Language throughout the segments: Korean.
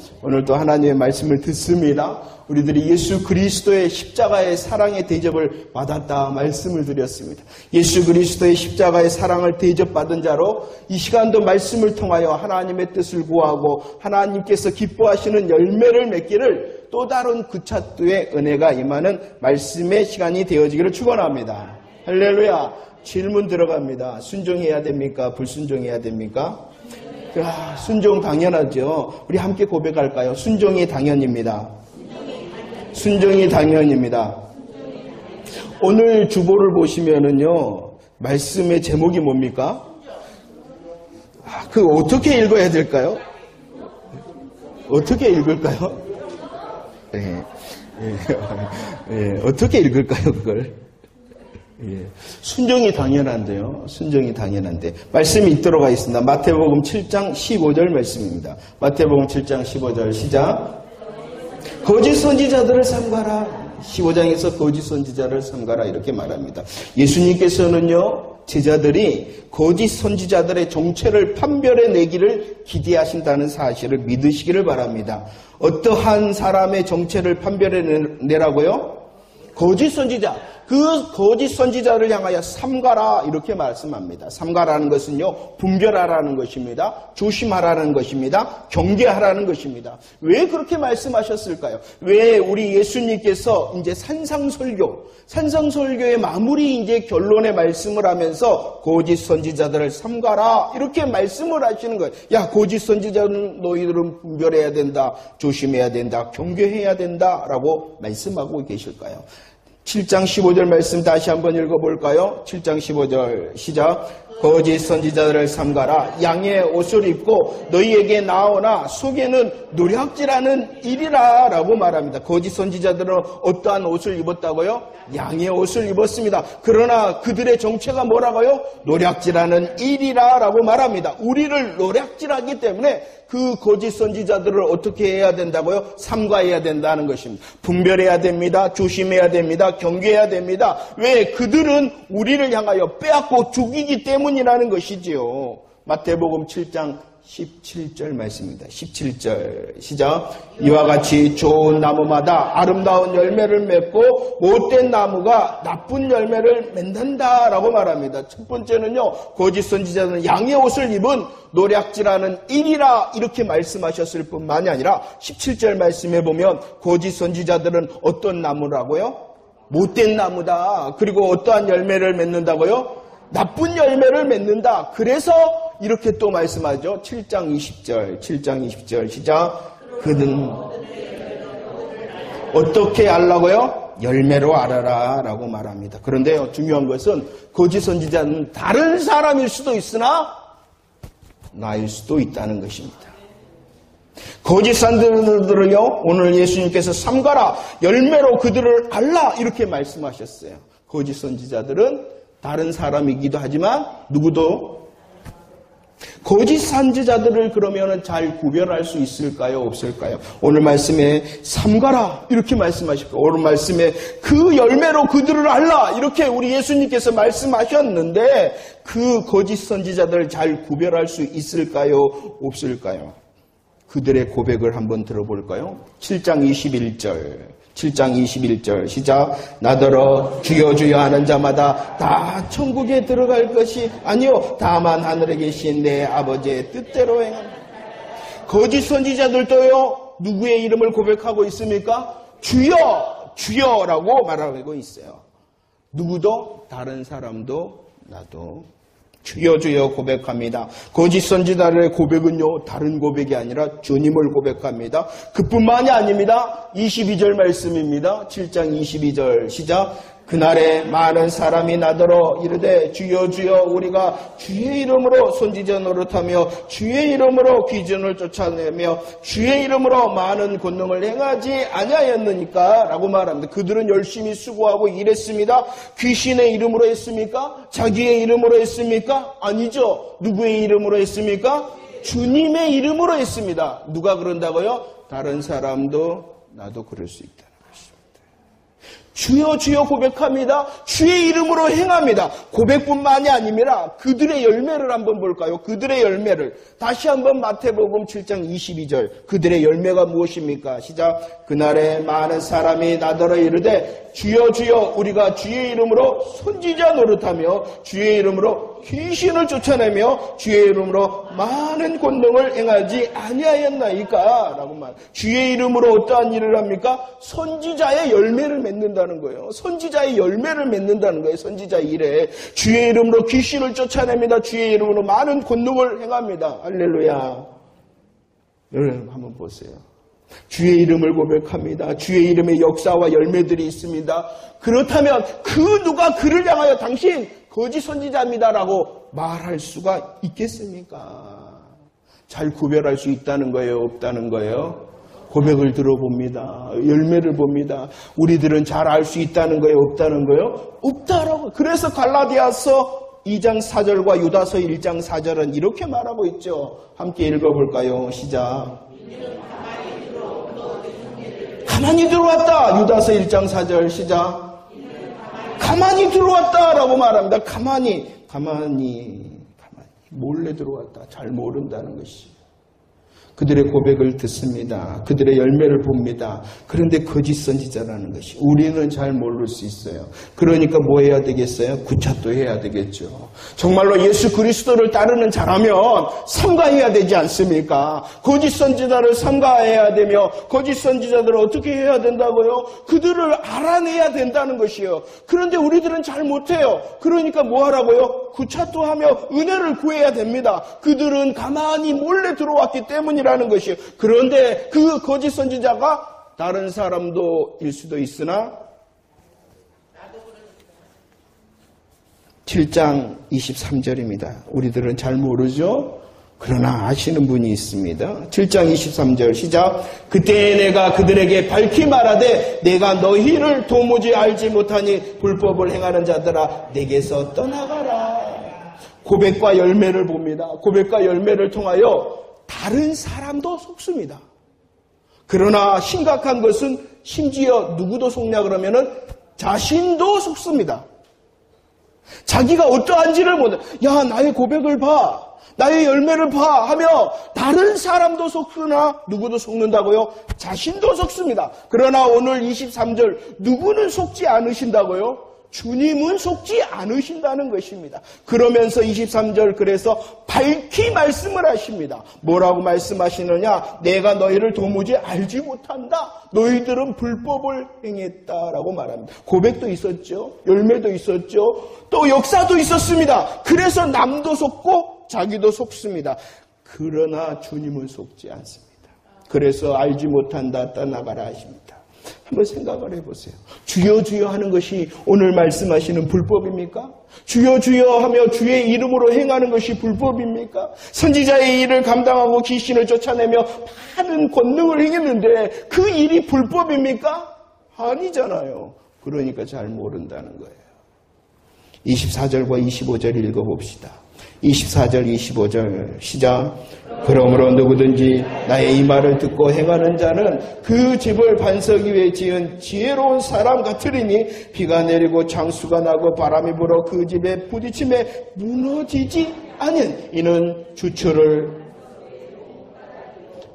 오늘도 하나님의 말씀을 듣습니다. 우리들이 예수 그리스도의 십자가의 사랑의 대접을 받았다 말씀을 드렸습니다. 예수 그리스도의 십자가의 사랑을 대접받은 자로 이 시간도 말씀을 통하여 하나님의 뜻을 구하고 하나님께서 기뻐하시는 열매를 맺기를 또 다른 구차투의 은혜가 임하는 말씀의 시간이 되어지기를 축원합니다. 할렐루야. 질문 들어갑니다. 순종해야 됩니까? 불순종해야 됩니까? 순종 당연하죠. 우리 함께 고백할까요? 순종이 당연입니다. 순종이 당연입니다. 오늘 주보를 보시면은요, 말씀의 제목이 뭡니까? 어떻게 읽어야 될까요? 어떻게 읽을까요? 어떻게 읽을까요, 그걸? 순종이 당연한데요. 순종이 당연한데. 말씀이 있도록 하겠습니다. 마태복음 7장 15절 말씀입니다. 마태복음 7장 15절 시작. 거짓 선지자들을 삼가라. 15장에서 거짓 선지자를 삼가라 이렇게 말합니다. 예수님께서는요, 제자들이 거짓 선지자들의 정체를 판별해내기를 기대하신다는 사실을 믿으시기를 바랍니다. 어떠한 사람의 정체를 판별해내라고요? 거짓 선지자. 그 거짓 선지자를 향하여 삼가라 이렇게 말씀합니다. 삼가라는 것은요, 분별하라는 것입니다. 조심하라는 것입니다. 경계하라는 것입니다. 왜 그렇게 말씀하셨을까요? 왜 우리 예수님께서 이제 산상설교의 마무리 이제 결론의 말씀을 하면서 거짓 선지자들을 삼가라 이렇게 말씀을 하시는 거예요. 야, 거짓 선지자는 너희들은 분별해야 된다. 조심해야 된다. 경계해야 된다라고 말씀하고 계실까요? 7장 15절 말씀 다시 한번 읽어볼까요? 7장 15절 시작. 거짓 선지자들을 삼가라. 양의 옷을 입고 너희에게 나오나 속에는 노략질하는 일이라 라고 말합니다. 거짓 선지자들은 어떠한 옷을 입었다고요? 양의 옷을 입었습니다. 그러나 그들의 정체가 뭐라고요? 노략질하는 일이라 라고 말합니다. 우리를 노략질하기 때문에 그 거짓 선지자들을 어떻게 해야 된다고요? 삼가해야 된다는 것입니다. 분별해야 됩니다. 조심해야 됩니다. 경계해야 됩니다. 왜? 그들은 우리를 향하여 빼앗고 죽이기 때문이라는 것이지요. 마태복음 7장 17절 말씀입니다. 17절 시작. 이와 같이 좋은 나무마다 아름다운 열매를 맺고 못된 나무가 나쁜 열매를 맺는다라고 말합니다. 첫 번째는요, 거짓 선지자는 양의 옷을 입은 노략질하는 일이라 이렇게 말씀하셨을 뿐만이 아니라 17절 말씀에 보면 거짓 선지자들은 어떤 나무라고요? 못된 나무다. 그리고 어떠한 열매를 맺는다고요? 나쁜 열매를 맺는다. 그래서 이렇게 또 말씀하죠. 7장 20절 시작. 그는 어떻게 알라고요? 열매로 알아라 라고 말합니다. 그런데요, 중요한 것은 거짓 선지자는 다른 사람일 수도 있으나 나일 수도 있다는 것입니다. 거짓 선지자들을요, 오늘 예수님께서 삼가라, 열매로 그들을 알라 이렇게 말씀하셨어요. 거짓 선지자들은 다른 사람이기도 하지만 누구도 거짓 선지자들을 그러면 잘 구별할 수 있을까요? 없을까요? 오늘 말씀에 삼가라 이렇게 말씀하실까요? 오늘 말씀에 그 열매로 그들을 알라 이렇게 우리 예수님께서 말씀하셨는데 그 거짓 선지자들을 잘 구별할 수 있을까요? 없을까요? 그들의 고백을 한번 들어볼까요? 7장 21절 시작. 나더러 주여 주여 하는 자마다 다 천국에 들어갈 것이 아니요 다만 하늘에 계신 내 아버지의 뜻대로 행하는. 거짓 선지자들도요, 누구의 이름을 고백하고 있습니까? 주여 주여라고 말하고 있어요. 누구도 다른 사람도 나도 주여 주여 고백합니다. 거짓 선지자들의 고백은요, 다른 고백이 아니라 주님을 고백합니다. 그뿐만이 아닙니다. 22절 말씀입니다. 7장 22절 시작. 그날에 많은 사람이 나더러 이르되 주여 주여 우리가 주의 이름으로 선지자 노릇하며 주의 이름으로 귀신을 쫓아내며 주의 이름으로 많은 권능을 행하지 아니하였느니까 라고 말합니다. 그들은 열심히 수고하고 일했습니다. 귀신의 이름으로 했습니까? 자기의 이름으로 했습니까? 아니죠. 누구의 이름으로 했습니까? 주님의 이름으로 했습니다. 누가 그런다고요? 다른 사람도 나도 그럴 수 있다. 주여 주여 고백합니다. 주의 이름으로 행합니다. 고백뿐만이 아니라 그들의 열매를 한번 볼까요? 그들의 열매를. 다시 한번 마태복음 7장 22절. 그들의 열매가 무엇입니까? 시작. 그날에 많은 사람이 나더러 이르되 주여 주여 우리가 주의 이름으로 선지자 노릇하며 주의 이름으로 귀신을 쫓아내며 주의 이름으로 많은 권능을 행하지 아니하였나이까? 라고 말. 주의 이름으로 어떠한 일을 합니까? 선지자의 열매를 맺는다는 거예요. 선지자의 열매를 맺는다는 거예요. 선지자의 일에. 주의 이름으로 귀신을 쫓아냅니다. 주의 이름으로 많은 권능을 행합니다. 할렐루야. 여러분 한번 보세요. 주의 이름을 고백합니다. 주의 이름의 역사와 열매들이 있습니다. 그렇다면 그 누가 그를 향하여 당신 거짓 선지자입니다라고 말할 수가 있겠습니까? 잘 구별할 수 있다는 거예요? 없다는 거예요? 고백을 들어봅니다. 열매를 봅니다. 우리들은 잘 알 수 있다는 거예요? 없다는 거예요? 없다라고. 그래서 갈라디아서 2장 4절과 유다서 1장 4절은 이렇게 말하고 있죠. 함께 읽어볼까요? 시작. 가만히 들어왔다. 유다서 1장 4절 시작. 가만히 들어왔다라고 말합니다. 가만히 몰래 들어왔다. 잘 모른다는 것이. 그들의 고백을 듣습니다. 그들의 열매를 봅니다. 그런데 거짓 선지자라는 것이 우리는 잘 모를 수 있어요. 그러니까 뭐 해야 되겠어요? 구차도 해야 되겠죠. 정말로 예수 그리스도를 따르는 자라면 삼가해야 되지 않습니까? 거짓 선지자를 삼가해야 되며 거짓 선지자들을 어떻게 해야 된다고요? 그들을 알아내야 된다는 것이에요. 그런데 우리들은 잘 못해요. 그러니까 뭐 하라고요? 구차도 하며 은혜를 구해야 됩니다. 그들은 가만히 몰래 들어왔기 때문이라는 것이에요. 그런데 그 거짓 선지자가 다른 사람도 일 수도 있으나 7장 23절입니다. 우리들은 잘 모르죠? 그러나 아시는 분이 있습니다. 7장 23절 시작. 그때 내가 그들에게 밝히 말하되 내가 너희를 도무지 알지 못하니 불법을 행하는 자들아 내게서 떠나가라. 고백과 열매를 봅니다. 고백과 열매를 통하여 다른 사람도 속습니다. 그러나 심각한 것은 심지어 누구도 속냐 그러면은 자신도 속습니다. 자기가 어떠한지를 모르. 야 나의 고백을 봐. 나의 열매를 봐 하며 다른 사람도 속으나 누구도 속는다고요? 자신도 속습니다. 그러나 오늘 23절 누구는 속지 않으신다고요? 주님은 속지 않으신다는 것입니다. 그러면서 23절 그래서 밝히 말씀을 하십니다. 뭐라고 말씀하시느냐? 내가 너희를 도무지 알지 못한다. 너희들은 불법을 행했다라고 말합니다. 고백도 있었죠. 열매도 있었죠. 또 역사도 있었습니다. 그래서 남도 속고 자기도 속습니다. 그러나 주님은 속지 않습니다. 그래서 알지 못한다 떠나가라 하십니다. 한번 생각을 해보세요. 주여 주여 하는 것이 오늘 말씀하시는 불법입니까? 주여 주여 하며 주의 이름으로 행하는 것이 불법입니까? 선지자의 일을 감당하고 귀신을 쫓아내며 많은 권능을 행했는데 그 일이 불법입니까? 아니잖아요. 그러니까 잘 모른다는 거예요. 24절과 25절 읽어봅시다. 24절 25절 시작. 그러므로 누구든지 나의 이 말을 듣고 행하는 자는 그 집을 반석 위에 지은 지혜로운 사람 같으리니 비가 내리고 장수가 나고 바람이 불어 그 집에 부딪힘에 무너지지 않은 이는 주초를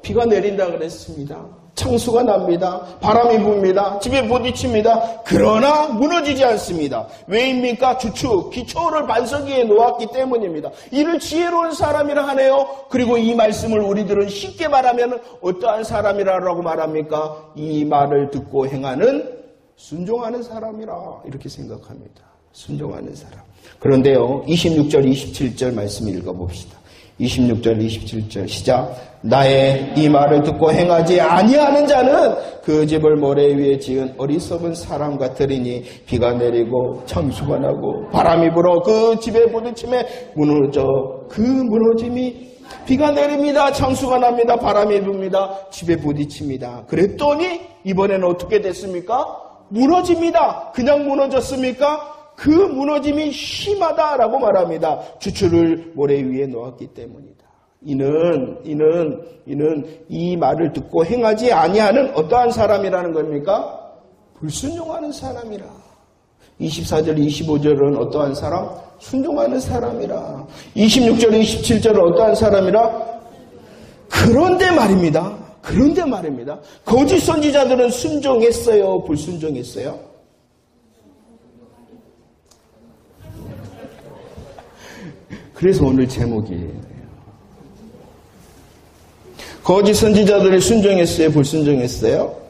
비가 내린다 그랬습니다. 창수가 납니다. 바람이 붑니다. 집에 부딪힙니다. 그러나 무너지지 않습니다. 왜입니까? 주축, 기초를 반석 위에 놓았기 때문입니다. 이를 지혜로운 사람이라 하네요. 그리고 이 말씀을 우리들은 쉽게 말하면 어떠한 사람이라고 말합니까? 이 말을 듣고 행하는 순종하는 사람이라 이렇게 생각합니다. 순종하는 사람. 그런데요. 26절, 27절 말씀 읽어봅시다. 26절, 27절 시작. 나의 이 말을 듣고 행하지 아니하는 자는 그 집을 모래 위에 지은 어리석은 사람 같으리니 비가 내리고 창수가 나고 바람이 불어 그 집에 부딪힘에 무너져 그 무너짐이 비가 내립니다. 창수가 납니다. 바람이 붑니다. 집에 부딪힙니다. 그랬더니 이번에는 어떻게 됐습니까? 무너집니다. 그냥 무너졌습니까? 그 무너짐이 심하다라고 말합니다. 주추를 모래 위에 놓았기 때문이다. 이는 이 말을 듣고 행하지 아니하는 어떠한 사람이라는 겁니까? 불순종하는 사람이라. 24절, 25절은 어떠한 사람? 순종하는 사람이라. 26절, 27절은 어떠한 사람이라? 그런데 말입니다. 그런데 말입니다. 거짓 선지자들은 순종했어요? 불순종했어요? 그래서 오늘 제목이에요. 거짓 선지자들이 순종했어요? 불순종했어요?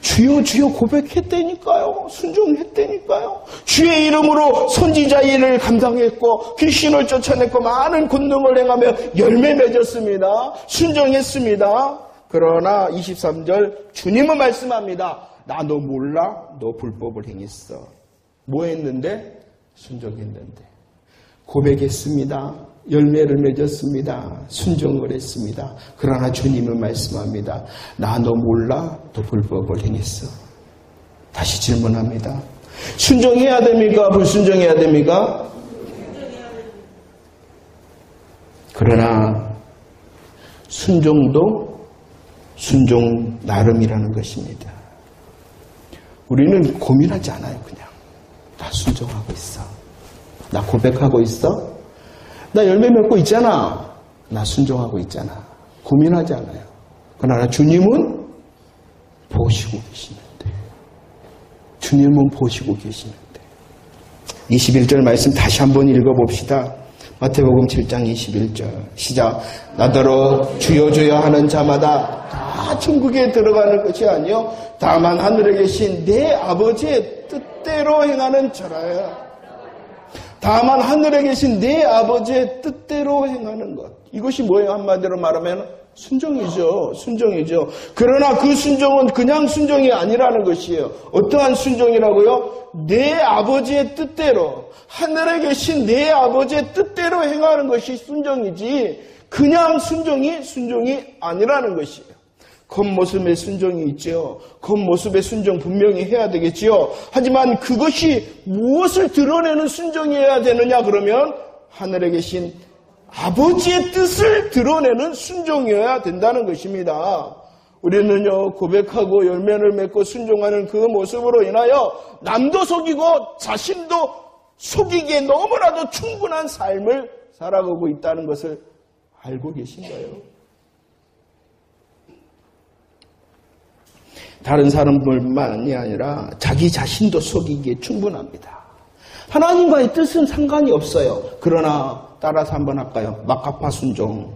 주여 주여 고백했다니까요. 순종했다니까요. 주의 이름으로 선지자 일을 감당했고 귀신을 쫓아냈고 많은 권능을 행하며 열매 맺었습니다. 순종했습니다. 그러나 23절 주님은 말씀합니다. 나 너 몰라? 너 불법을 행했어. 뭐 했는데? 순종했는데. 고백했습니다. 열매를 맺었습니다. 순종을 했습니다. 그러나 주님은 말씀합니다. 나 너 몰라? 너 불법을 행했어. 다시 질문합니다. 순종해야 됩니까? 불순종해야 됩니까? 그러나 순종도 순종 나름이라는 것입니다. 우리는 고민하지 않아요. 그냥 나 순종하고 있어. 나 고백하고 있어. 나 열매 맺고 있잖아. 나 순종하고 있잖아. 고민하지 않아요. 그러나 주님은 보시고 계시는데. 주님은 보시고 계시는데. 21절 말씀 다시 한번 읽어봅시다. 마태복음 7장 21절 시작. 나더러 주여 주여 하는 자마다 다 천국에 들어가는 것이 아니요 다만 하늘에 계신 내 아버지의 뜻대로 행하는 자라야. 다만 하늘에 계신 내 아버지의 뜻대로 행하는 것. 이것이 뭐예요? 한마디로 말하면 순종이죠. 순종이죠. 그러나 그 순종은 그냥 순종이 아니라는 것이에요. 어떠한 순종이라고요? 내 아버지의 뜻대로, 하늘에 계신 내 아버지의 뜻대로 행하는 것이 순종이지 그냥 순종이 아니라는 것이에요. 겉모습의 순종이 있죠. 겉모습의 순종 분명히 해야 되겠지요. 하지만 그것이 무엇을 드러내는 순종이어야 되느냐 그러면 하늘에 계신 아버지의 뜻을 드러내는 순종이어야 된다는 것입니다. 우리는요 고백하고 열매를 맺고 순종하는 그 모습으로 인하여 남도 속이고 자신도 속이기에 너무나도 충분한 삶을 살아가고 있다는 것을 알고 계신가요? 다른 사람들만이 아니라 자기 자신도 속이기에 충분합니다. 하나님과의 뜻은 상관이 없어요. 그러나 따라서 한번 할까요? 막가파 순종.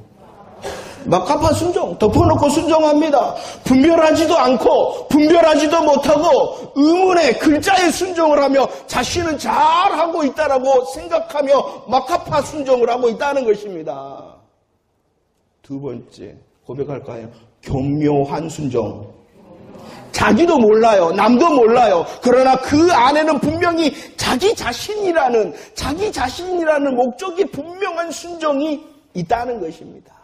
막가파 순종. 덮어놓고 순종합니다. 분별하지도 않고 분별하지도 못하고 의문의 글자에 순종을 하며 자신은 잘하고 있다라고 생각하며 막가파 순종을 하고 있다는 것입니다. 두 번째 고백할까요? 교묘한 순종. 자기도 몰라요. 남도 몰라요. 그러나 그 안에는 분명히 자기 자신이라는 목적이 분명한 순종이 있다는 것입니다.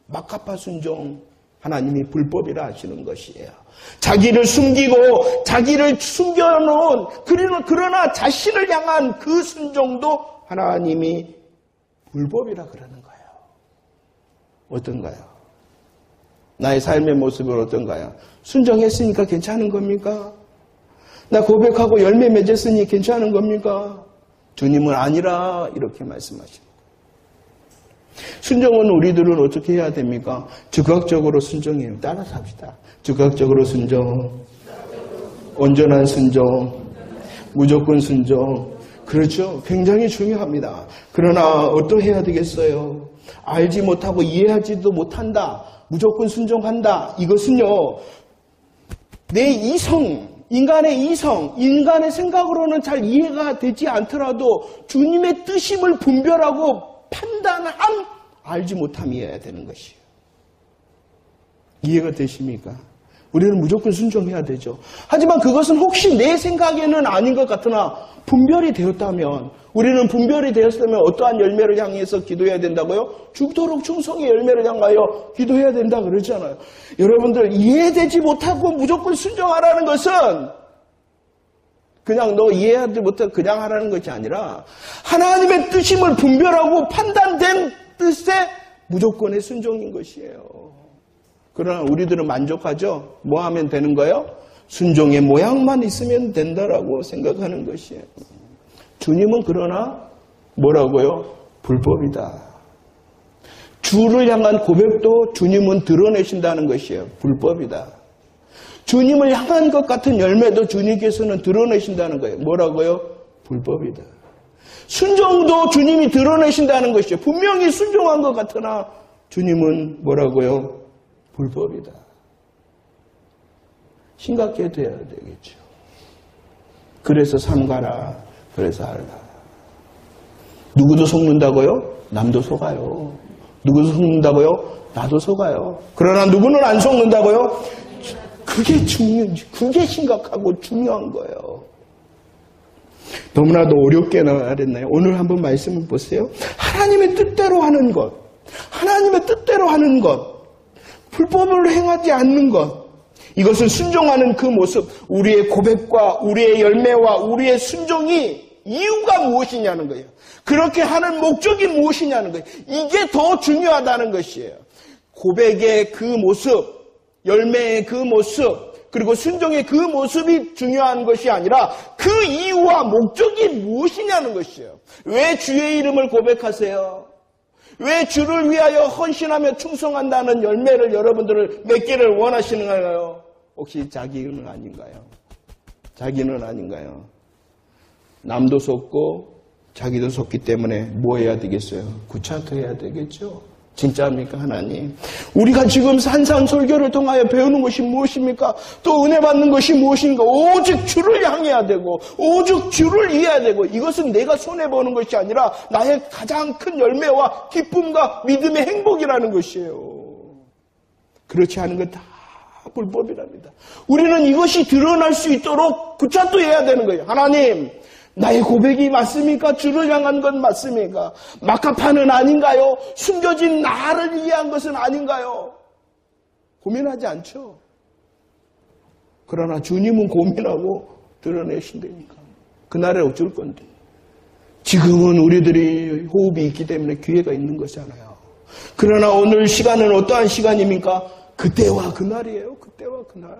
막가파 순종, 하나님이 불법이라 하시는 것이에요. 자기를 숨기고 자기를 숨겨놓은 그러나 자신을 향한 그 순종도 하나님이 불법이라 그러는 거예요. 어떤가요? 나의 삶의 모습은 어떤가요? 순종했으니까 괜찮은 겁니까? 나 고백하고 열매 맺었으니 괜찮은 겁니까? 주님은 아니라 이렇게 말씀하십니다. 순종은 우리들은 어떻게 해야 됩니까? 즉각적으로 순종해요. 따라서 합시다. 즉각적으로 순종, 온전한 순종, 무조건 순종. 그렇죠? 굉장히 중요합니다. 그러나 어떠해야 되겠어요? 알지 못하고 이해하지도 못한다. 무조건 순종한다. 이것은요. 내 인간의 인간의 생각으로는 잘 이해가 되지 않더라도 주님의 뜻임을 분별하고 판단한 알지 못함이어야 되는 것이에요. 이해가 되십니까? 우리는 무조건 순종해야 되죠. 하지만 그것은 혹시 내 생각에는 아닌 것 같으나 분별이 되었다면 우리는 분별이 되었다면 어떠한 열매를 향해서 기도해야 된다고요? 죽도록 충성의 열매를 향하여 기도해야 된다 그러잖아요. 여러분들 이해되지 못하고 무조건 순종하라는 것은 그냥 너 이해하지 못하고 그냥 하라는 것이 아니라 하나님의 뜻임을 분별하고 판단된 뜻에 무조건의 순종인 것이에요. 그러나 우리들은 만족하죠? 뭐 하면 되는 거예요? 순종의 모양만 있으면 된다라고 생각하는 것이에요. 주님은 그러나 뭐라고요? 불법이다. 주를 향한 고백도 주님은 드러내신다는 것이에요. 불법이다. 주님을 향한 것 같은 열매도 주님께서는 드러내신다는 거예요. 뭐라고요? 불법이다. 순종도 주님이 드러내신다는 것이죠. 분명히 순종한 것 같으나 주님은 뭐라고요? 불법이다. 심각하게 돼야 되겠죠. 그래서 삼가라. 그래서 알라. 누구도 속는다고요? 남도 속아요. 누구도 속는다고요? 나도 속아요. 그러나 누구는 안 속는다고요? 그게 심각하고 중요한 거예요. 너무나도 어렵게 나왔나요? 오늘 한번 말씀을 보세요. 하나님의 뜻대로 하는 것, 하나님의 뜻대로 하는 것, 불법을 행하지 않는 것, 이것을 순종하는 그 모습, 우리의 고백과 우리의 열매와 우리의 순종이 이유가 무엇이냐는 거예요. 그렇게 하는 목적이 무엇이냐는 거예요. 이게 더 중요하다는 것이에요. 고백의 그 모습, 열매의 그 모습, 그리고 순종의 그 모습이 중요한 것이 아니라 그 이유와 목적이 무엇이냐는 것이에요. 왜 주의 이름을 고백하세요? 왜 주를 위하여 헌신하며 충성한다는 열매를 여러분들을 맺기를 원하시는가요? 혹시 자기는 아닌가요? 자기는 아닌가요? 남도 속고 자기도 속기 때문에 뭐 해야 되겠어요? 구차토해야 되겠죠? 진짜입니까, 하나님? 우리가 지금 산상설교를 통하여 배우는 것이 무엇입니까? 또 은혜 받는 것이 무엇인가? 오직 주를 향해야 되고 오직 주를 이해해야 되고 이것은 내가 손해보는 것이 아니라 나의 가장 큰 열매와 기쁨과 믿음의 행복이라는 것이에요. 그렇지 않은 것 다 불법이랍니다. 우리는 이것이 드러날 수 있도록 구차토해야 되는 거예요. 하나님, 나의 고백이 맞습니까? 주를 향한 건 맞습니까? 막합판은 아닌가요? 숨겨진 나를 이해한 것은 아닌가요? 고민하지 않죠. 그러나 주님은 고민하고 드러내신다니까. 그날에 어쩔 건데. 지금은 우리들이 호흡이 있기 때문에 기회가 있는 거잖아요. 그러나 오늘 시간은 어떠한 시간입니까? 그때와 그날이에요. 그때와 그날.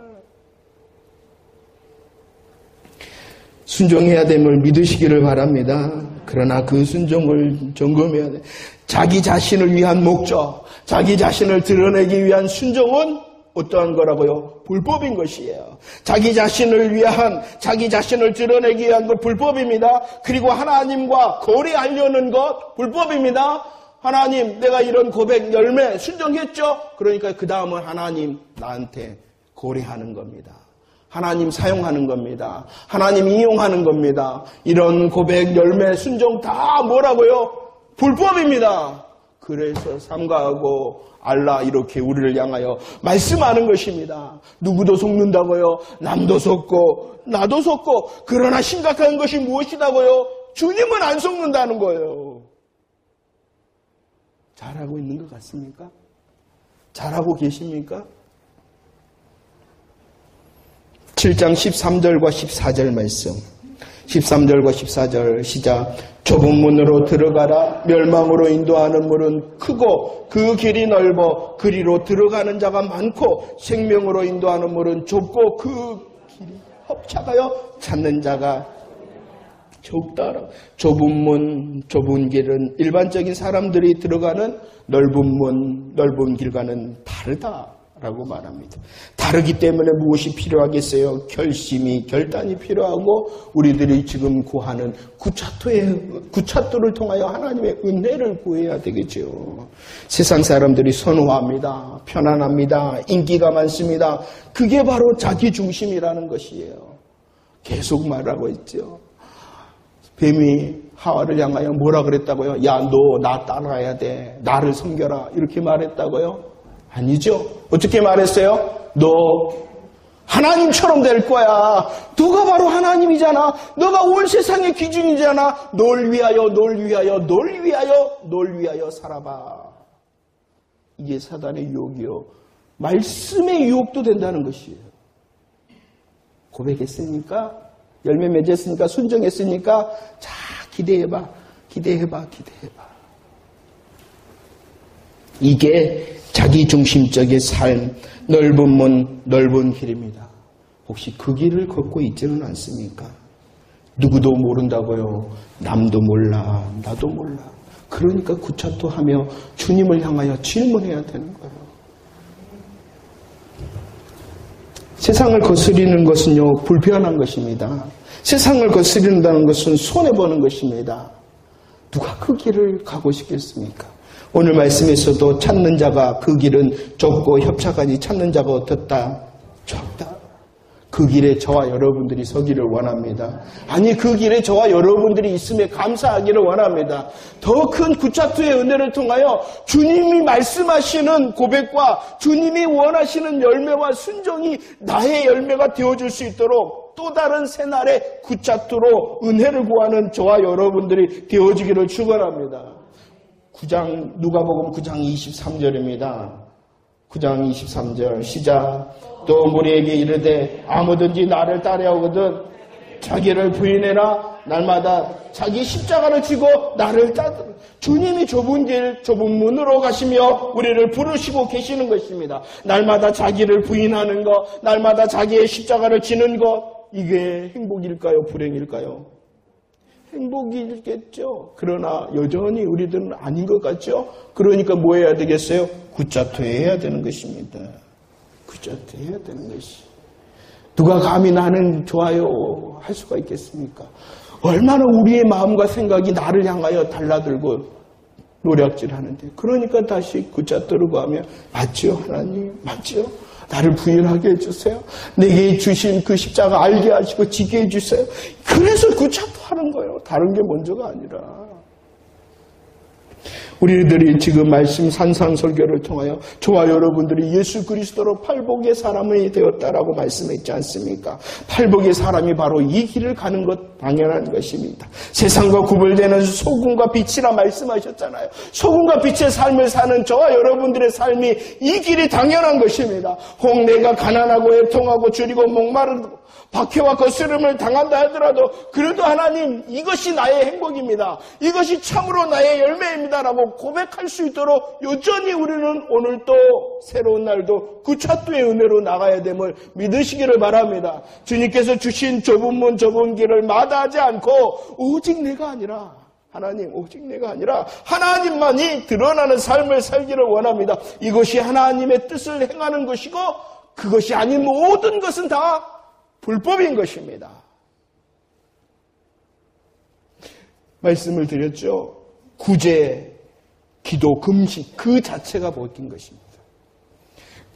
순종해야 됨을 믿으시기를 바랍니다. 그러나 그 순종을 점검해야 돼. 자기 자신을 위한 목적, 자기 자신을 드러내기 위한 순종은 어떠한 거라고요? 불법인 것이에요. 자기 자신을 위한, 자기 자신을 드러내기 위한 것 불법입니다. 그리고 하나님과 거래하려는 것 불법입니다. 하나님, 내가 이런 고백 열매 순종했죠? 그러니까 그 다음은 하나님 나한테 거래하는 겁니다. 하나님 사용하는 겁니다. 하나님 이용하는 겁니다. 이런 고백, 열매, 순종 다 뭐라고요? 불법입니다. 그래서 삼가하고 알라 이렇게 우리를 향하여 말씀하는 것입니다. 누구도 속는다고요? 남도 속고 나도 속고. 그러나 심각한 것이 무엇이다고요? 주님은 안 속는다는 거예요. 잘하고 있는 것 같습니까? 잘하고 계십니까? 7장 13절과 14절 말씀. 13절과 14절 시작. 좁은 문으로 들어가라. 멸망으로 인도하는 문은 크고 그 길이 넓어 그리로 들어가는 자가 많고 생명으로 인도하는 문은 좁고 그 길이 협착하여 찾는 자가 적다. 좁은 문, 좁은 길은 일반적인 사람들이 들어가는 넓은 문, 넓은 길과는 다르다라고 말합니다. 다르기 때문에 무엇이 필요하겠어요? 결심이, 결단이 필요하고 우리들이 지금 구하는 구차토를 통하여 하나님의 은혜를 구해야 되겠죠. 세상 사람들이 선호합니다. 편안합니다. 인기가 많습니다. 그게 바로 자기 중심이라는 것이에요. 계속 말하고 있죠. 뱀이 하와를 향하여 뭐라 그랬다고요? 야, 너 나 따라야 돼. 나를 섬겨라. 이렇게 말했다고요? 아니죠. 어떻게 말했어요? 너 하나님처럼 될 거야. 너가 바로 하나님이잖아. 너가 온 세상의 기준이잖아. 널 위하여, 널 위하여, 널 위하여, 널 위하여 살아봐. 이게 사단의 유혹이요. 말씀의 유혹도 된다는 것이에요. 고백했으니까, 열매 맺었으니까, 순종했으니까, 자, 기대해봐, 기대해봐, 기대해봐. 이게 자기 중심적인 삶, 넓은 문, 넓은 길입니다. 혹시 그 길을 걷고 있지는 않습니까? 누구도 모른다고요. 남도 몰라, 나도 몰라. 그러니까 구차토하며 주님을 향하여 질문해야 되는 거예요. 세상을 거스리는 것은요, 불편한 것입니다. 세상을 거스린다는 것은 손해보는 것입니다. 누가 그 길을 가고 싶겠습니까? 오늘 말씀에서도 찾는 자가 그 길은 좁고 협착하니 찾는 자가 어떻다? 좁다. 그 길에 저와 여러분들이 서기를 원합니다. 아니, 그 길에 저와 여러분들이 있음에 감사하기를 원합니다. 더 큰 구차투의 은혜를 통하여 주님이 말씀하시는 고백과 주님이 원하시는 열매와 순종이 나의 열매가 되어줄 수 있도록 또 다른 새날의 구차투로 은혜를 구하는 저와 여러분들이 되어지기를 축원합니다. 누가복음 9장 23절입니다. 9장 23절 시작. 또 무리에게 이르되 아무든지 나를 따르려거든 자기를 부인해라. 날마다 자기 십자가를 지고 나를 따르라. 주님이 좁은 길 좁은 문으로 가시며 우리를 부르시고 계시는 것입니다. 날마다 자기를 부인하는 것, 날마다 자기의 십자가를 지는 것, 이게 행복일까요? 불행일까요? 행복이겠죠. 그러나 여전히 우리들은 아닌 것 같죠. 그러니까 뭐 해야 되겠어요? 구차투해야 되는 것입니다. 구차투해야 되는 것이. 누가 감히 나는 좋아요 할 수가 있겠습니까? 얼마나 우리의 마음과 생각이 나를 향하여 달라들고 노략질하는데. 그러니까 다시 구차투를 구하며 맞죠 하나님? 맞죠? 나를 부인하게 해주세요. 내게 주신 그 십자가 알게 하시고 지게 해주세요. 그래서 구차투하는 거예요. 다른 게 먼저가 아니라. 우리들이 지금 말씀 산상설교를 통하여 저와 여러분들이 예수 그리스도로 팔복의 사람이 되었다라고 말씀했지 않습니까? 팔복의 사람이 바로 이 길을 가는 것 당연한 것입니다. 세상과 구별되는 소금과 빛이라 말씀하셨잖아요. 소금과 빛의 삶을 사는 저와 여러분들의 삶이 이 길이 당연한 것입니다. 혹 내가 가난하고 애통하고 줄이고 목마르고 박해와 거스름을 당한다 하더라도 그래도 하나님 이것이 나의 행복입니다. 이것이 참으로 나의 열매입니다라고 고백할 수 있도록 여전히 우리는 오늘 또 새로운 날도 구차투의 은혜로 나가야 됨을 믿으시기를 바랍니다. 주님께서 주신 좁은 문 좁은 길을 마다하지 않고 오직 내가 아니라 하나님 오직 내가 아니라 하나님만이 드러나는 삶을 살기를 원합니다. 이것이 하나님의 뜻을 행하는 것이고 그것이 아닌 모든 것은 다 불법인 것입니다. 말씀을 드렸죠. 구제, 기도, 금식 그 자체가 복인 것입니다.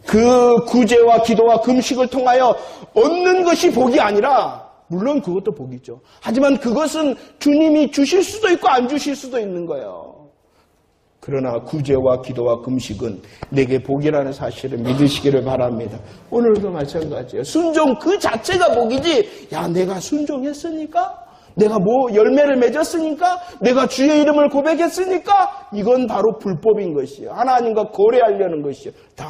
그 구제와 기도와 금식을 통하여 얻는 것이 복이 아니라 물론 그것도 복이죠. 하지만 그것은 주님이 주실 수도 있고 안 주실 수도 있는 거예요. 그러나 구제와 기도와 금식은 내게 복이라는 사실을 믿으시기를 바랍니다. 오늘도 마찬가지예요. 순종 그 자체가 복이지 야 내가 순종했으니까 내가 뭐 열매를 맺었으니까 내가 주의 이름을 고백했으니까 이건 바로 불법인 것이에요. 하나님과 거래하려는 것이에요. 다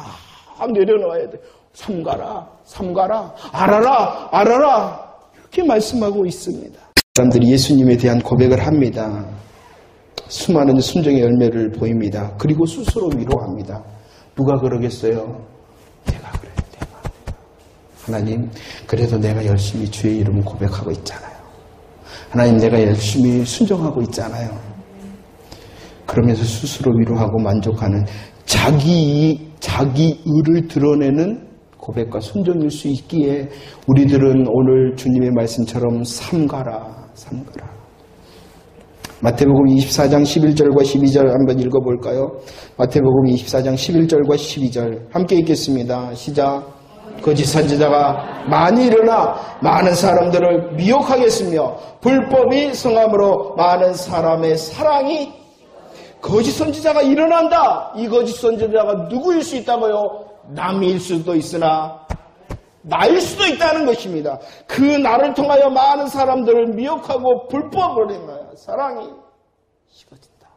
내려놓아야 돼. 삼가라 삼가라 알아라 알아라 이렇게 말씀하고 있습니다. 사람들이 예수님에 대한 고백을 합니다. 수많은 순종의 열매를 보입니다. 그리고 스스로 위로합니다. 누가 그러겠어요? 내가 그래, 내가. 하나님, 그래도 내가 열심히 주의 이름을 고백하고 있잖아요. 하나님, 내가 열심히 순종하고 있잖아요. 그러면서 스스로 위로하고 만족하는 자기 의를 드러내는 고백과 순종일 수 있기에 우리들은 오늘 주님의 말씀처럼 삼가라, 삼가라. 마태복음 24장 11절과 12절 한번 읽어볼까요? 마태복음 24장 11절과 12절 함께 읽겠습니다. 시작. 거짓 선지자가 많이 일어나 많은 사람들을 미혹하겠으며 불법이 성함으로 많은 사람의 사랑이 거짓 선지자가 일어난다. 이 거짓 선지자가 누구일 수 있다고요? 남일 수도 있으나 나일 수도 있다는 것입니다. 그 나를 통하여 많은 사람들을 미혹하고 불법을 행하여 사랑이 식어진다.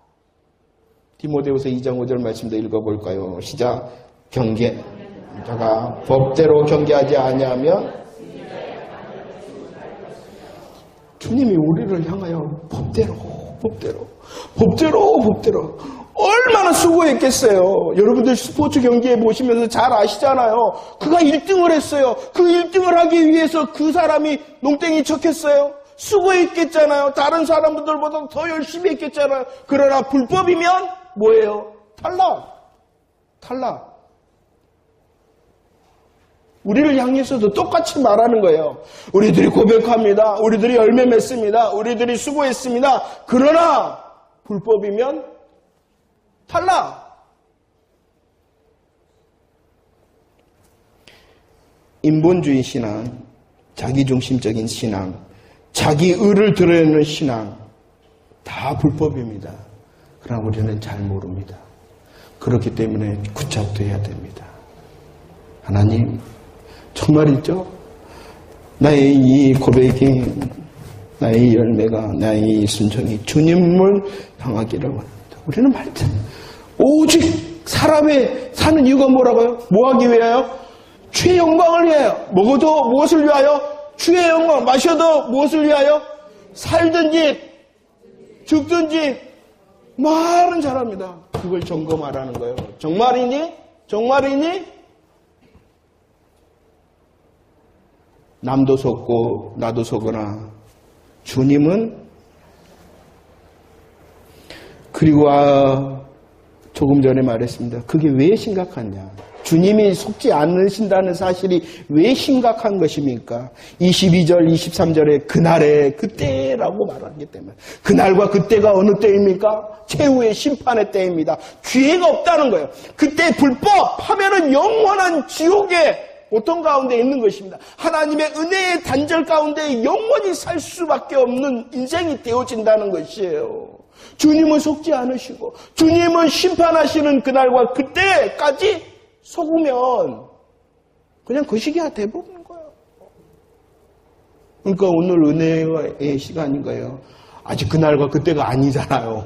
디모데후서 2장 5절 말씀도 읽어볼까요? 시작. 경계자가 법대로 경계하지 아니하면 주님이 우리를 향하여 법대로 얼마나 수고했겠어요. 여러분들 스포츠 경기에 보시면서 잘 아시잖아요. 그가 1등을 했어요. 그 1등을 하기 위해서 그 사람이 농땡이 쳤겠어요. 수고했겠잖아요. 다른 사람들보다 더 열심히 했겠잖아요. 그러나 불법이면 뭐예요? 탈락. 우리를 향해서도 똑같이 말하는 거예요. 우리들이 고백합니다. 우리들이 열매 맺습니다. 우리들이 수고했습니다. 그러나 불법이면 탈락. 인본주의 신앙, 자기중심적인 신앙, 자기 의를 드러내는 신앙 다 불법입니다. 그러나 우리는 잘 모릅니다. 그렇기 때문에 구착돼야 됩니다. 하나님, 정말이죠? 나의 이 고백이, 나의 열매가, 나의 이 순종이 주님을 향하기를 원합니다. 우리는 말자. 오직 사람의 사는 이유가 뭐라고요? 뭐 하기 위하여? 주의 영광을 위하여. 먹어도 무엇을 위하여? 주의 영광. 마셔도 무엇을 위하여? 살든지 죽든지 말은 잘합니다. 그걸 점검하라는 거예요. 정말이니? 남도 속고 나도 속으나 주님은 그리고 조금 전에 말했습니다. 그게 왜 심각하냐? 주님이 속지 않으신다는 사실이 왜 심각한 것입니까? 22절, 23절에 그날에 그때라고 말하기 때문에 그날과 그때가 어느 때입니까? 최후의 심판의 때입니다. 기회가 없다는 거예요. 그때 불법하면은 영원한 지옥에 고통 가운데 있는 것입니다. 하나님의 은혜의 단절 가운데 영원히 살 수밖에 없는 인생이 되어진다는 것이에요. 주님은 속지 않으시고 주님은 심판하시는 그날과 그때까지 속으면 그냥 그 시기가 돼버리는 거예요. 그러니까 오늘 은혜의 시간인 거예요. 아직 그날과 그때가 아니잖아요.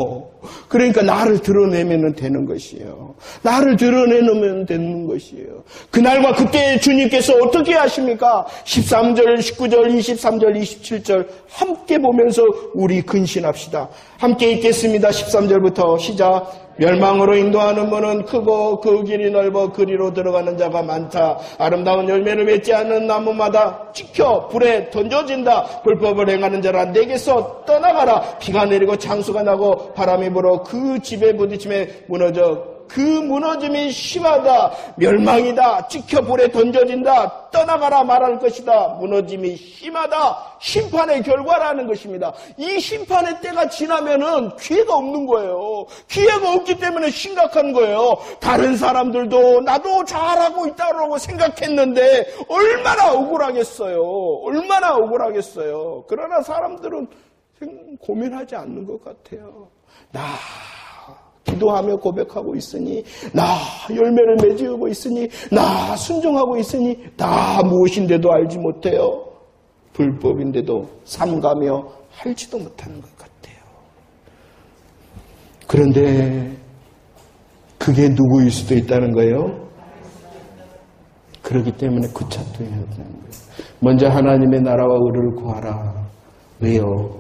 그러니까 나를 드러내면 되는 것이에요. 나를 드러내면 되는 것이에요. 그날과 그때 주님께서 어떻게 하십니까? 13절, 19절, 23절, 27절 함께 보면서 우리 근신합시다. 함께 읽겠습니다. 13절부터 시작. 멸망으로 인도하는 문은 크고 그 길이 넓어 그리로 들어가는 자가 많다. 아름다운 열매를 맺지 않는 나무마다 찍혀 불에 던져진다. 불법을 행하는 자라 내게서 떠나가라. 비가 내리고 창수가 나고 바람이 불어 그 집에 부딪힘에 무너져 그 무너짐이 심하다. 멸망이다. 찍혀 불에 던져진다. 떠나가라 말할 것이다. 무너짐이 심하다. 심판의 결과라는 것입니다. 이 심판의 때가 지나면은 기회가 없는 거예요. 기회가 없기 때문에 심각한 거예요. 다른 사람들도 나도 잘하고 있다고 생각했는데 얼마나 억울하겠어요. 그러나 사람들은 고민하지 않는 것 같아요. 나 기도하며 고백하고 있으니, 나 열매를 맺고 있으니, 나 순종하고 있으니, 나 무엇인데도 알지 못해요. 불법인데도 삼가며 알지도 못하는 것 같아요. 그런데 그게 누구일 수도 있다는 거예요. 그렇기 때문에 구착돼야 되는 거예요. 먼저 하나님의 나라와 의를 구하라. 왜요?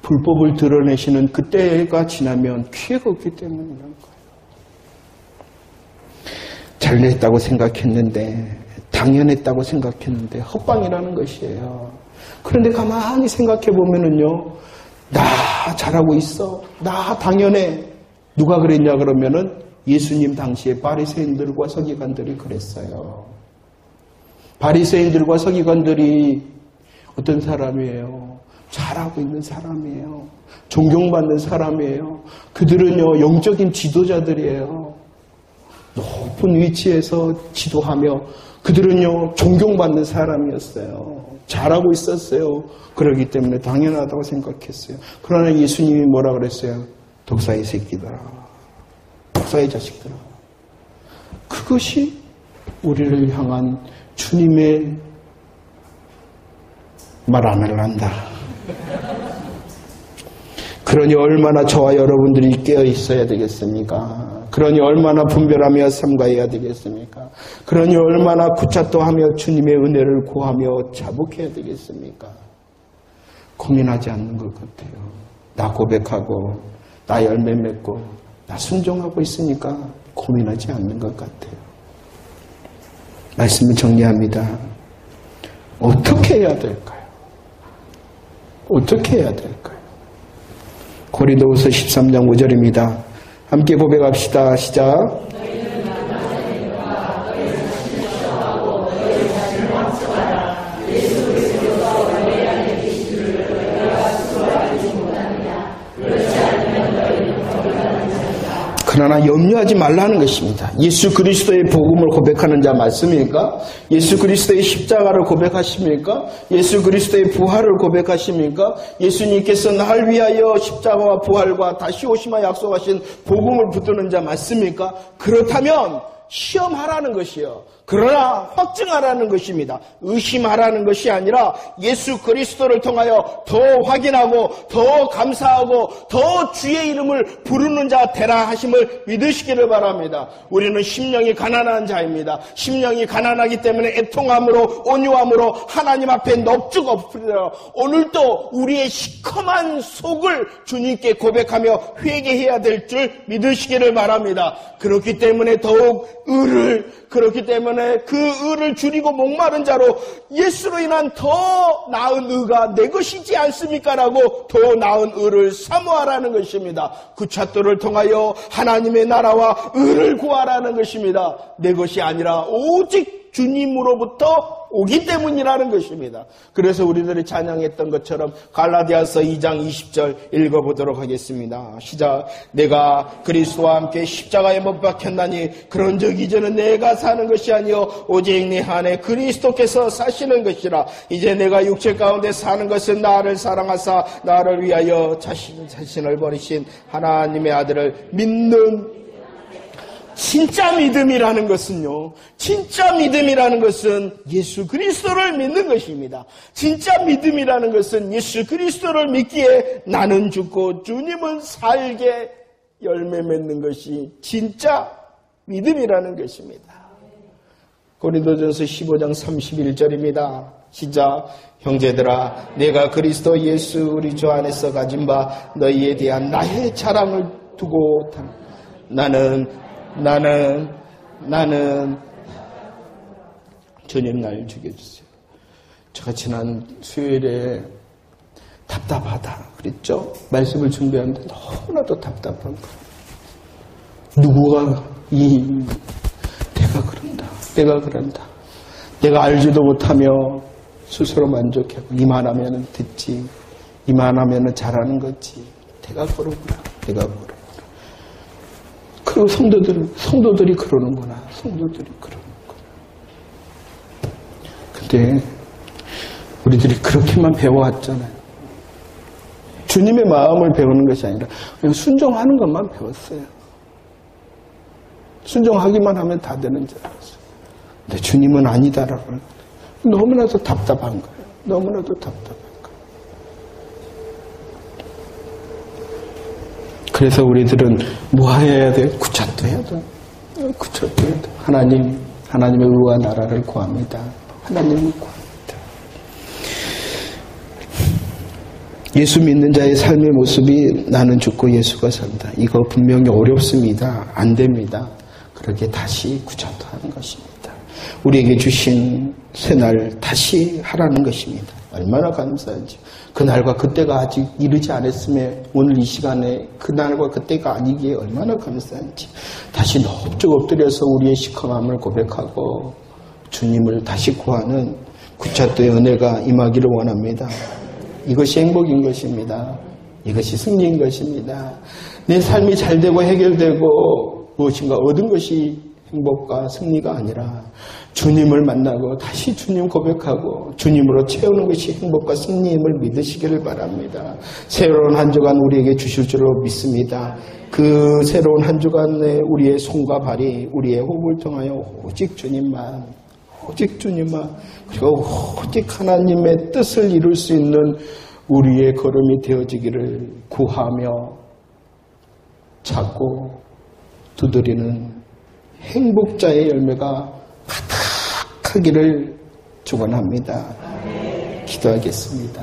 불법을 드러내시는 그때가 지나면 기회가 없기 때문이라는 거예요. 잘냈다고 생각했는데, 당연했다고 생각했는데 헛방이라는 것이에요. 그런데 가만히 생각해 보면은요, 나 잘하고 있어, 나 당연해. 누가 그랬냐 그러면은 예수님 당시에 바리새인들과 서기관들이 그랬어요. 바리새인들과 서기관들이 어떤 사람이에요? 잘하고 있는 사람이에요. 존경받는 사람이에요. 그들은요, 영적인 지도자들이에요. 높은 위치에서 지도하며 그들은요, 존경받는 사람이었어요. 잘하고 있었어요. 그러기 때문에 당연하다고 생각했어요. 그러나 예수님이 뭐라 그랬어요? 독사의 새끼들아, 독사의 자식들아. 그것이 우리를 향한 주님의 말 안 할란다. 그러니 얼마나 저와 여러분들이 깨어 있어야 되겠습니까? 그러니 얼마나 분별하며 삼가해야 되겠습니까? 그러니 얼마나 구차도하며 주님의 은혜를 구하며 자복해야 되겠습니까? 고민하지 않는 것 같아요. 나 고백하고 나 열매 맺고 나 순종하고 있으니까 고민하지 않는 것 같아요. 말씀을 정리합니다. 어떻게 해야 될까요? 어떻게 해야 될까요? 고린도후서 13장 5절입니다. 함께 고백합시다. 시작. 그러나 염려하지 말라는 것입니다. 예수 그리스도의 복음을 고백하는 자 맞습니까? 예수 그리스도의 십자가를 고백하십니까? 예수 그리스도의 부활을 고백하십니까? 예수님께서 날 위하여 십자가와 부활과 다시 오심을 약속하신 복음을 붙드는 자 맞습니까? 그렇다면 시험하라는 것이요. 그러나 확증하라는 것입니다. 의심하라는 것이 아니라 예수 그리스도를 통하여 더 확인하고 더 감사하고 더 주의 이름을 부르는 자 되라 하심을 믿으시기를 바랍니다. 우리는 심령이 가난한 자입니다. 심령이 가난하기 때문에 애통함으로 온유함으로 하나님 앞에 넙죽 엎으려 오늘도 우리의 시커먼 속을 주님께 고백하며 회개해야 될 줄 믿으시기를 바랍니다. 그렇기 때문에 더욱 그렇기 때문에 그 의를 줄이고 목마른 자로 예수로 인한 더 나은 의가 내 것이지 않습니까? 라고 더 나은 의를 사모하라는 것입니다. 그 찾도를 통하여 하나님의 나라와 의를 구하라는 것입니다. 내 것이 아니라 오직 주님으로부터 오기 때문이라는 것입니다. 그래서 우리들이 찬양했던 것처럼 갈라디아서 2장 20절 읽어보도록 하겠습니다. 시작. 내가 그리스도와 함께 십자가에 못 박혔나니 그런즉 이제는 내가 사는 것이 아니요 오직 내 안에 그리스도께서 사시는 것이라. 이제 내가 육체 가운데 사는 것은 나를 사랑하사 나를 위하여 자신을 버리신 하나님의 아들을 믿는 진짜 믿음이라는 것은요. 진짜 믿음이라는 것은 예수 그리스도를 믿는 것입니다. 진짜 믿음이라는 것은 예수 그리스도를 믿기에 나는 죽고 주님은 살게 열매 맺는 것이 진짜 믿음이라는 것입니다. 고린도전서 15장 31절입니다. 시작. 형제들아 내가 그리스도 예수 우리 주 안에서 가진 바 너희에 대한 나의 자랑을 두고 나는 주님 날 죽여주세요. 제가 지난 수요일에 답답하다 그랬죠? 말씀을 준비하는데 너무나도 답답한 거예요. 누구가 내가 그런다. 내가 알지도 못하며 스스로 만족하고 이만하면 듣지, 이만하면 잘하는 거지. 내가 그러구나. 그리고 성도들이 그러는구나. 근데 우리들이 그렇게만 배워왔잖아요. 주님의 마음을 배우는 것이 아니라 그냥 순종하는 것만 배웠어요. 순종하기만 하면 다 되는 줄 알았어요. 근데 주님은 아니다라고 너무나도 답답한 거예요. 너무나도 답답한 거예요. 그래서 우리들은 뭐 해야 돼? 구차도해야 돼. 하나님의 의와 나라를 구합니다. 하나님을 구합니다. 예수 믿는 자의 삶의 모습이 나는 죽고 예수가 산다. 이거 분명히 어렵습니다. 안 됩니다. 그렇게 다시 구차도하는 것입니다. 우리에게 주신 새날 다시 하라는 것입니다. 얼마나 감사한지. 그날과 그때가 아직 이르지 않았음에 오늘 이 시간에 그날과 그때가 아니기에 얼마나 감사한지. 다시 넙죽 엎드려서 우리의 시커함을 고백하고 주님을 다시 구하는 구차도의 은혜가 임하기를 원합니다. 이것이 행복인 것입니다. 이것이 승리인 것입니다. 내 삶이 잘되고 해결되고 무엇인가 얻은 것이 행복과 승리가 아니라 주님을 만나고 다시 주님 고백하고 주님으로 채우는 것이 행복과 승리임을 믿으시기를 바랍니다. 새로운 한 주간 우리에게 주실 줄로 믿습니다. 그 새로운 한 주간에 우리의 손과 발이 우리의 호흡을 통하여 오직 주님만 그리고 오직 하나님의 뜻을 이룰 수 있는 우리의 걸음이 되어지기를 구하며 찾고 두드리는 행복자의 열매가 가득하기를 축원합니다. 기도하겠습니다.